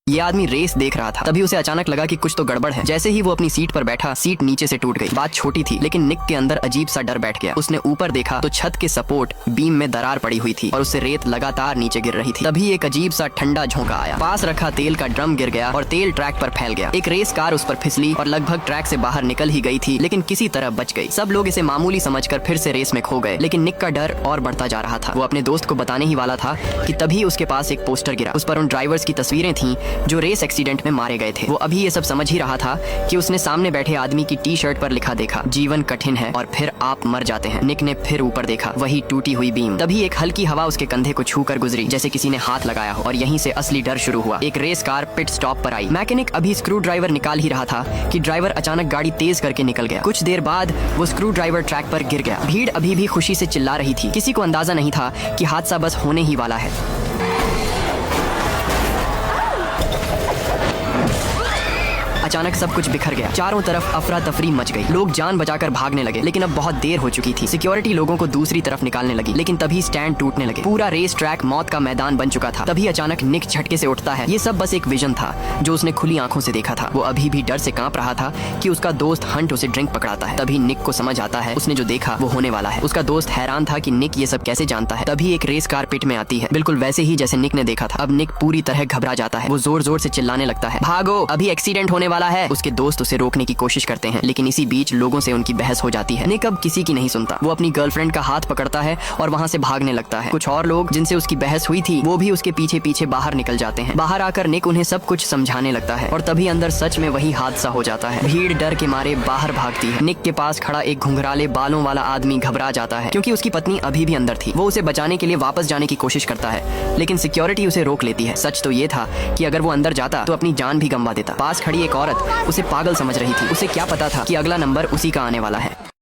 ये आदमी रेस देख रहा था। तभी उसे अचानक लगा कि कुछ तो गड़बड़ है। जैसे ही वो अपनी सीट पर बैठा, सीट नीचे से टूट गई। बात छोटी थी, लेकिन निक के अंदर अजीब सा डर बैठ गया। उसने ऊपर देखा तो छत के सपोर्ट बीम में दरार पड़ी हुई थी और उससे रेत लगातार नीचे गिर रही थी। तभी एक अजीब सा ठंडा झोंका आया। पास रखा तेल का ड्रम गिर गया और तेल ट्रैक पर फैल गया। एक रेस कार उस पर फिसली और लगभग ट्रैक से बाहर निकल ही गई थी, लेकिन किसी तरह बच गई। सब लोग इसे मामूली समझकर फिर से रेस में खो गए, लेकिन निक का डर और बढ़ता जा रहा था। वो अपने दोस्त को बताने ही वाला था कि तभी उसके पास एक पोस्टर गिरा। उस पर उन ड्राइवर्स की तस्वीरें थीं जो रेस एक्सीडेंट में मारे गए थे। वो अभी ये सब समझ ही रहा था कि उसने सामने बैठे आदमी की टी शर्ट पर लिखा देखा, जीवन कठिन है और फिर आप मर जाते हैं। निक ने फिर ऊपर देखा, वही टूटी हुई बीम। तभी एक हल्की हवा उसके कंधे को छू कर गुजरी, जैसे किसी ने हाथ लगाया हो, और यहीं से असली डर शुरू हुआ। एक रेस कार पिट स्टॉप पर आई। मैकेनिक अभी स्क्रू ड्राइवर निकाल ही रहा था कि ड्राइवर अचानक गाड़ी तेज करके निकल गया। कुछ देर बाद वो स्क्रू ड्राइवर ट्रैक पर गिर गया। भीड़ अभी भी खुशी से चिल्ला रही थी। किसी को अंदाजा नहीं था कि हादसा बस होने ही वाला है। अचानक सब कुछ बिखर गया। चारों तरफ अफरा तफरी मच गई। लोग जान बचाकर भागने लगे, लेकिन अब बहुत देर हो चुकी थी। सिक्योरिटी लोगों को दूसरी तरफ निकालने लगी, लेकिन तभी स्टैंड टूटने लगे। पूरा रेस ट्रैक मौत का मैदान बन चुका था। तभी अचानक निक झटके से उठता है। ये सब बस एक विजन था जो उसने खुली आंखों से देखा था। वो अभी भी डर से कांप रहा था कि उसका दोस्त हंट उसे ड्रिंक पकड़ाता है। तभी निक को समझ आता है उसने जो देखा वो होने वाला है। उसका दोस्त हैरान था कि निक ये सब कैसे जानता है। तभी एक रेस कार पिट में आती है, बिल्कुल वैसे ही जैसे निक ने देखा था। अब निक पूरी तरह घबरा जाता है। वो जोर जोर से चिल्लाने लगता है, भागो, अभी एक्सीडेंट होने वाला है। उसके दोस्त उसे रोकने की कोशिश करते हैं, लेकिन इसी बीच लोगों से उनकी बहस हो जाती है। निक अब किसी की नहीं सुनता। वो अपनी गर्लफ्रेंड का हाथ पकड़ता है और वहाँ से भागने लगता है। कुछ और लोग जिनसे उसकी बहस हुई थी वो भी उसके पीछे पीछे बाहर निकल जाते हैं। बाहर आकर निक उन्हें सब कुछ समझाने लगता है और तभी अंदर सच में वही हादसा हो जाता है। भीड़ डर के मारे बाहर भागती है। निक के पास खड़ा एक घुंघराले बालों वाला आदमी घबरा जाता है क्योंकि उसकी पत्नी अभी भी अंदर थी। वो उसे बचाने के लिए वापस जाने की कोशिश करता है, लेकिन सिक्योरिटी उसे रोक लेती है। सच तो ये था कि अगर वो अंदर जाता तो अपनी जान भी गंवा देता। पास खड़ी एक औरत उसे पागल समझ रही थी। उसे क्या पता था कि अगला नंबर उसी का आने वाला है।